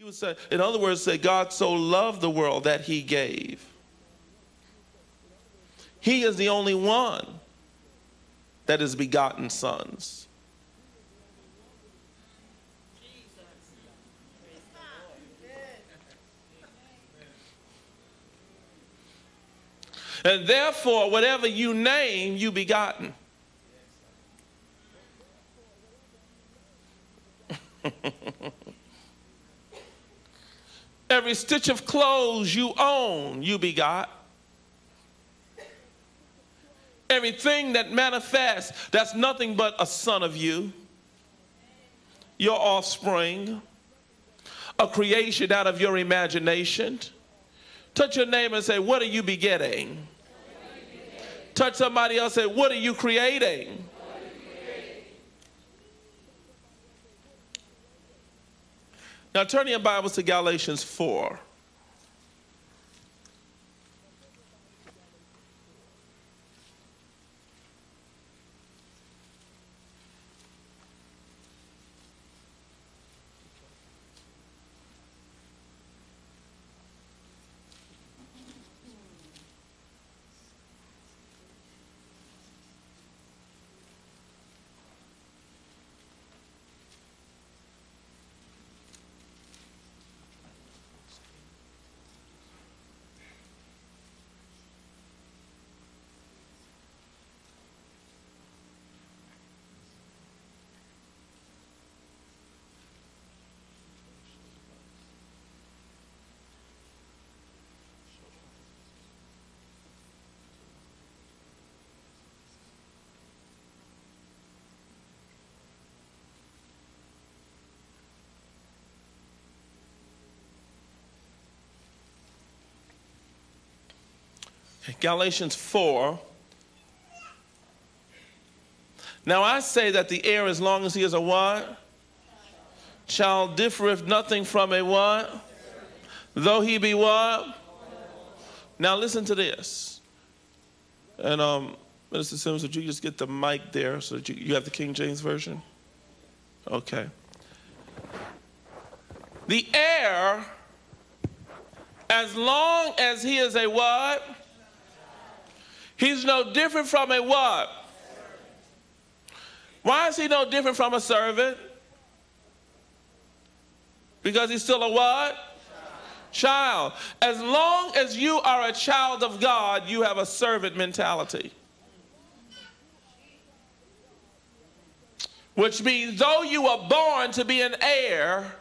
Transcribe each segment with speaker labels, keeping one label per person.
Speaker 1: He would say, in other words, say, God so loved the world that he gave. He is the only one that has begotten sons. And therefore, whatever you name, you begotten. Every stitch of clothes you own, you begot. Everything that manifests, that's nothing but a son of you, your offspring, a creation out of your imagination. Touch your neighbor and say, what are you begetting? Touch somebody else and say, what are you creating? Now turn your Bibles to Galatians 4. Galatians 4. Now I say that the heir, as long as he is a what? Child, differeth nothing from a what? Though he be what? Now listen to this. And Minister Simmons, would you just get the mic there so that you have the King James Version? Okay. The heir, as long as he is a what? He's no different from a what? Why is he no different from a servant? Because he's still a what? Child. As long as you are a child of God, you have a servant mentality. Which means though you were born to be an heir,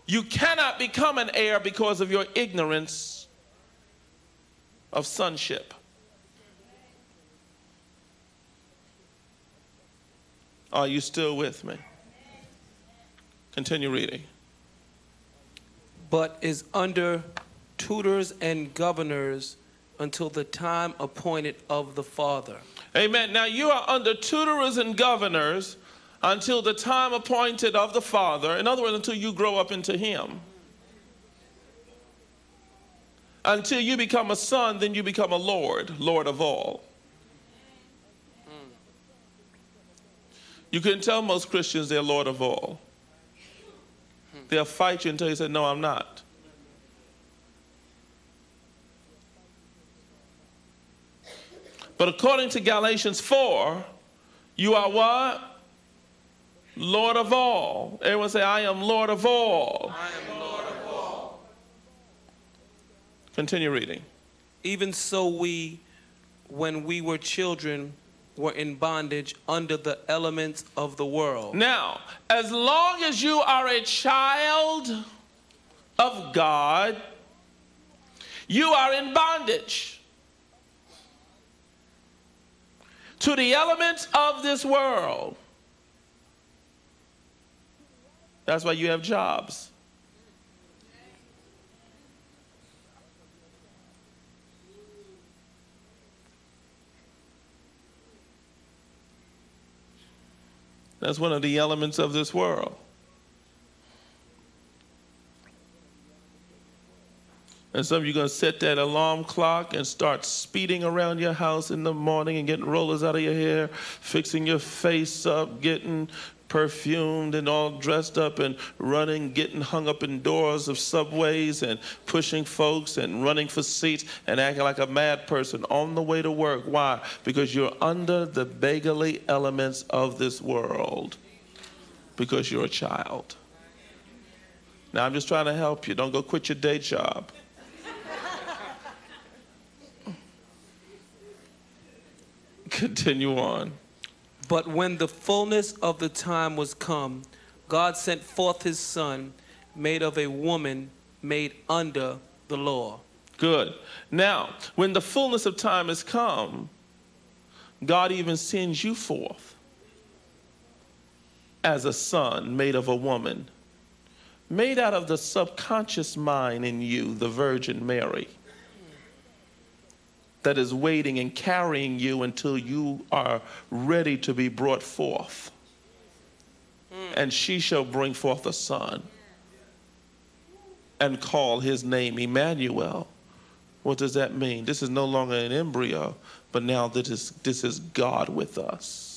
Speaker 1: you cannot become an heir because of your ignorance of sonship. Are you still with me? Continue reading.
Speaker 2: But is under tutors and governors until the time appointed of the Father.
Speaker 1: Amen. Now you are under tutors and governors until the time appointed of the Father. In other words, until you grow up into him. Until you become a son, then you become a Lord, Lord of all. You can tell most Christians they're Lord of all. They'll fight you until you say, no, I'm not. But according to Galatians 4, you are what? Lord of all. Everyone say, I am Lord of all.
Speaker 2: I am Lord of all.
Speaker 1: Continue reading.
Speaker 2: Even so we, when we were children, were in bondage under the elements of the world.
Speaker 1: Now, as long as you are a child of God, you are in bondage to the elements of this world. That's why you have jobs. That's one of the elements of this world. And some of you are going to set that alarm clock and start speeding around your house in the morning and getting rollers out of your hair, fixing your face up, getting perfumed and all dressed up and running, getting hung up in doors of subways and pushing folks and running for seats and acting like a mad person on the way to work. Why? Because you're under the beggarly elements of this world. Because you're a child. Now, I'm just trying to help you. Don't go quit your day job. Continue on.
Speaker 2: But when the fullness of the time was come, God sent forth his Son, made of a woman, made under the law.
Speaker 1: Good. Now, when the fullness of time has come, God even sends you forth as a son made of a woman, made out of the subconscious mind in you, the Virgin Mary, that is waiting and carrying you until you are ready to be brought forth. And she shall bring forth a son and call his name Emmanuel. What does that mean? This is no longer an embryo, but now this is God with us.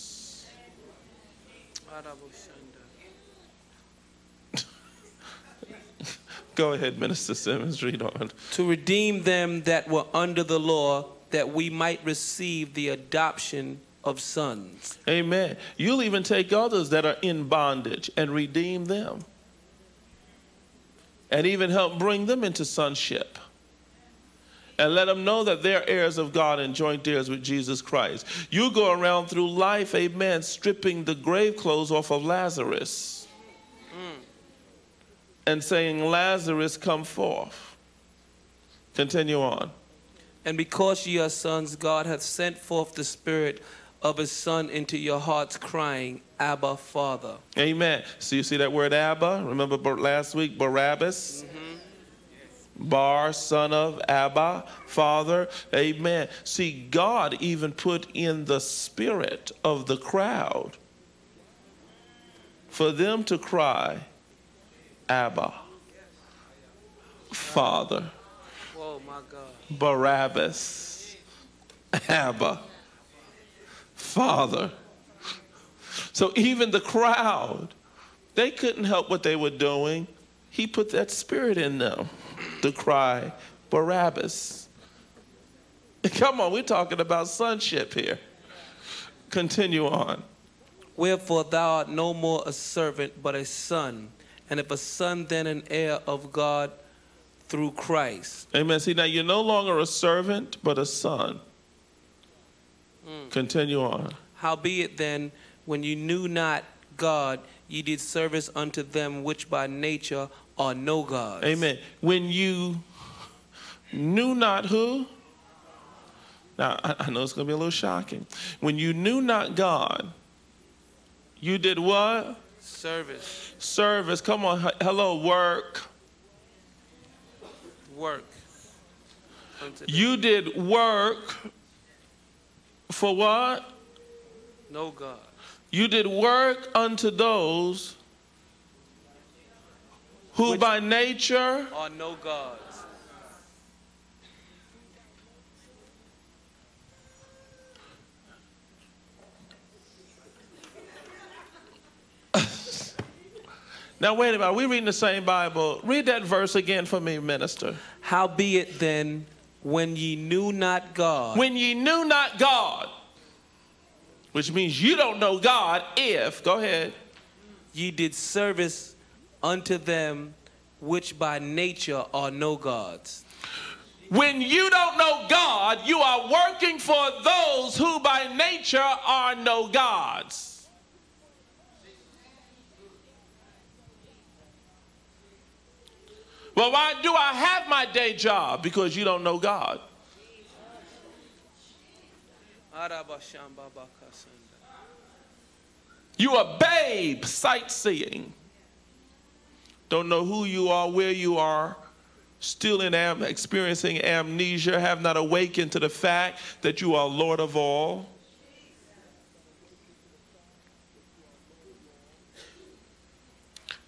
Speaker 1: Go ahead, Minister Simmons, read on.
Speaker 2: To redeem them that were under the law, that we might receive the adoption of sons.
Speaker 1: Amen. You'll even take others that are in bondage and redeem them. And even help bring them into sonship. And let them know that they're heirs of God and joint heirs with Jesus Christ. You go around through life, amen, stripping the grave clothes off of Lazarus. And saying, Lazarus, come forth. Continue on.
Speaker 2: And because ye are sons, God hath sent forth the Spirit of his Son into your hearts, crying, Abba, Father.
Speaker 1: Amen. So you see that word Abba? Remember last week, Barabbas? Bar, son of, Abba, Father. Amen. See, God even put in the spirit of the crowd for them to cry, Abba, Father.
Speaker 2: Whoa, my God.
Speaker 1: Barabbas, Abba, Father. So even the crowd, they couldn't help what they were doing. He put that spirit in them to cry, Barabbas. Come on, we're talking about sonship here. Continue on.
Speaker 2: Wherefore thou art no more a servant, but a son. And if a son, then an heir of God through Christ.
Speaker 1: Amen. See, now you're no longer a servant, but a son. Continue on.
Speaker 2: Howbeit then, when you knew not God, ye did service unto them which by nature are no gods.
Speaker 1: Amen. When you knew not who? Now, I know it's going to be a little shocking. When you knew not God, you did what?
Speaker 2: Service.
Speaker 1: Service. Come on. Hello, work.
Speaker 2: Work.
Speaker 1: You did work for what?
Speaker 2: No God.
Speaker 1: You did work unto those who
Speaker 2: which
Speaker 1: by nature
Speaker 2: are no gods.
Speaker 1: Now, wait a minute. We're reading the same Bible. Read that verse again for me, minister.
Speaker 2: Howbeit then, when ye knew not God.
Speaker 1: When ye knew not God, which means you don't know God if, go ahead.
Speaker 2: Ye did service unto them which by nature are no gods.
Speaker 1: When you don't know God, you are working for those who by nature are no gods. Well, why do I have my day job? Because you don't know God. You a babe sightseeing. Don't know who you are, where you are. Still experiencing amnesia. Have not awakened to the fact that you are Lord of all.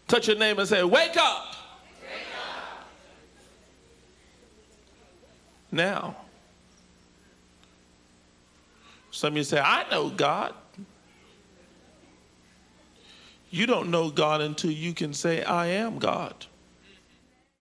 Speaker 1: Touch your neighbor and say, wake up. Now, some of you say, I know God. You don't know God until you can say, I am God.